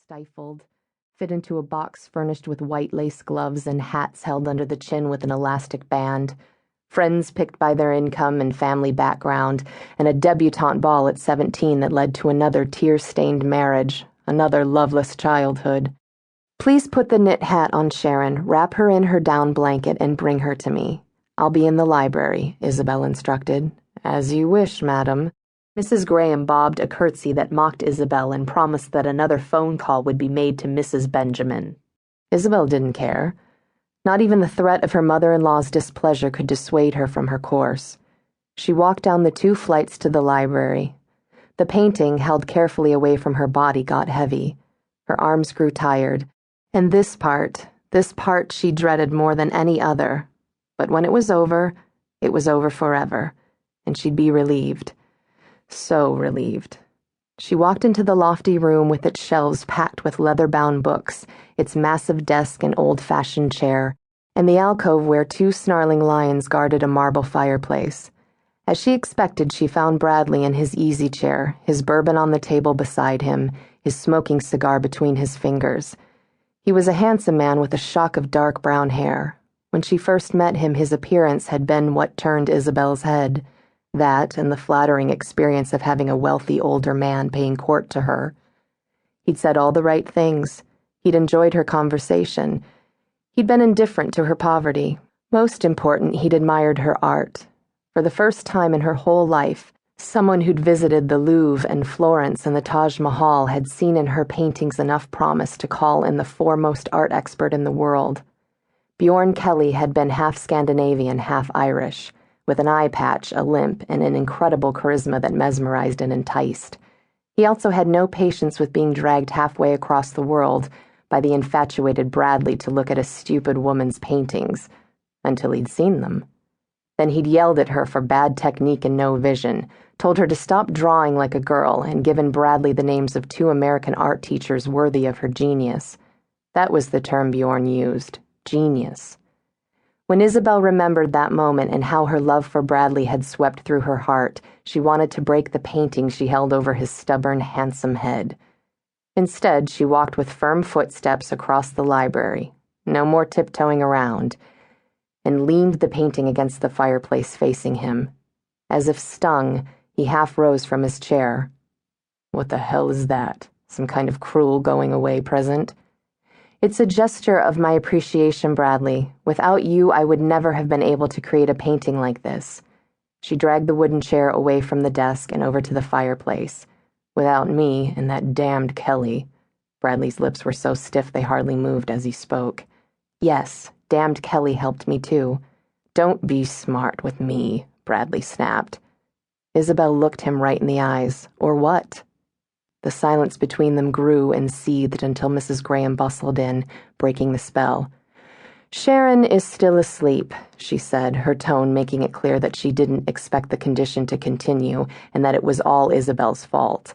stifled, fit into a box furnished with white lace gloves and hats held under the chin with an elastic band, friends picked by their income and family background, and a debutante ball at 17 that led to another tear-stained marriage, another loveless childhood. "Please put the knit hat on Sharon, wrap her in her down blanket, and bring her to me. I'll be in the library," Isabel instructed. "As you wish, madam." Mrs. Graham bobbed a curtsy that mocked Isabel and promised that another phone call would be made to Mrs. Benjamin. Isabel didn't care. Not even the threat of her mother-in-law's displeasure could dissuade her from her course. She walked down the 2 flights to the library. The painting, held carefully away from her body, got heavy. Her arms grew tired. And this part she dreaded more than any other. But when it was over forever, and she'd be relieved. So relieved. She walked into the lofty room with its shelves packed with leather-bound books, its massive desk and old-fashioned chair, and the alcove where 2 snarling lions guarded a marble fireplace. As she expected, she found Bradley in his easy chair, his bourbon on the table beside him, his smoking cigar between his fingers. He was a handsome man with a shock of dark brown hair. When she first met him, his appearance had been what turned Isabel's head. That and the flattering experience of having a wealthy older man paying court to her. He'd said all the right things. He'd enjoyed her conversation. He'd been indifferent to her poverty. Most important, he'd admired her art. For the first time in her whole life, someone who'd visited the Louvre and Florence and the Taj Mahal had seen in her paintings enough promise to call in the foremost art expert in the world. Bjorn Kelly had been half Scandinavian, half Irish, with an eye patch, a limp, and an incredible charisma that mesmerized and enticed. He also had no patience with being dragged halfway across the world by the infatuated Bradley to look at a stupid woman's paintings, until he'd seen them. Then he'd yelled at her for bad technique and no vision, told her to stop drawing like a girl, and given Bradley the names of 2 American art teachers worthy of her genius. That was the term Bjorn used, genius. When Isabel remembered that moment and how her love for Bradley had swept through her heart, she wanted to break the painting she held over his stubborn, handsome head. Instead, she walked with firm footsteps across the library, no more tiptoeing around, and leaned the painting against the fireplace facing him. As if stung, he half rose from his chair. "What the hell is that? Some kind of cruel going-away present?" "It's a gesture of my appreciation, Bradley. Without you, I would never have been able to create a painting like this." She dragged the wooden chair away from the desk and over to the fireplace. "Without me and that damned Kelly." Bradley's lips were so stiff they hardly moved as he spoke. "Yes, damned Kelly helped me too." "Don't be smart with me," Bradley snapped. Isabel looked him right in the eyes. Or what? The silence between them grew and seethed until Mrs. Graham bustled in, breaking the spell. "Sharon is still asleep," she said, her tone making it clear that she didn't expect the condition to continue and that it was all Isabel's fault.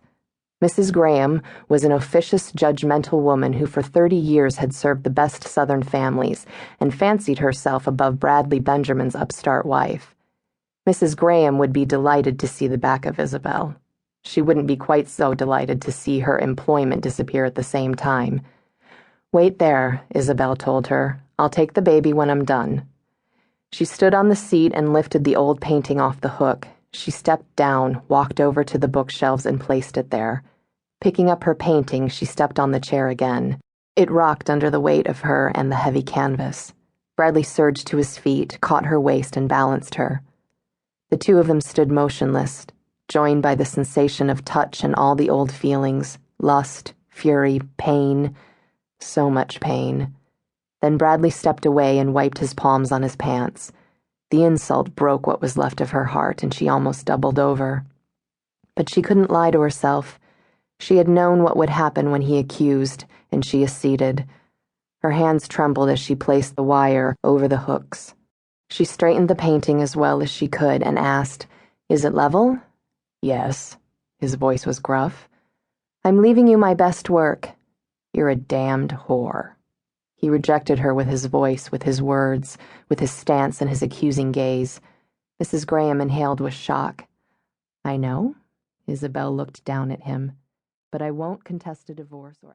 Mrs. Graham was an officious, judgmental woman who for 30 years had served the best Southern families and fancied herself above Bradley Benjamin's upstart wife. Mrs. Graham would be delighted to see the back of Isabel. She wouldn't be quite so delighted to see her employment disappear at the same time. "Wait there," Isabel told her. "I'll take the baby when I'm done." She stood on the seat and lifted the old painting off the hook. She stepped down, walked over to the bookshelves and placed it there. Picking up her painting, she stepped on the chair again. It rocked under the weight of her and the heavy canvas. Bradley surged to his feet, caught her waist, and balanced her. The 2 of them stood motionless, joined by the sensation of touch and all the old feelings, lust, fury, pain, so much pain. Then Bradley stepped away and wiped his palms on his pants. The insult broke what was left of her heart, and she almost doubled over. But she couldn't lie to herself. She had known what would happen when he accused, and she acceded. Her hands trembled as she placed the wire over the hooks. She straightened the painting as well as she could and asked, "Is it level?" "Yes." His voice was gruff. "I'm leaving you my best work." "You're a damned whore." He rejected her with his voice, with his words, with his stance and his accusing gaze. Mrs. Graham inhaled with shock. "I know." Isabel looked down at him. "But I won't contest a divorce or..."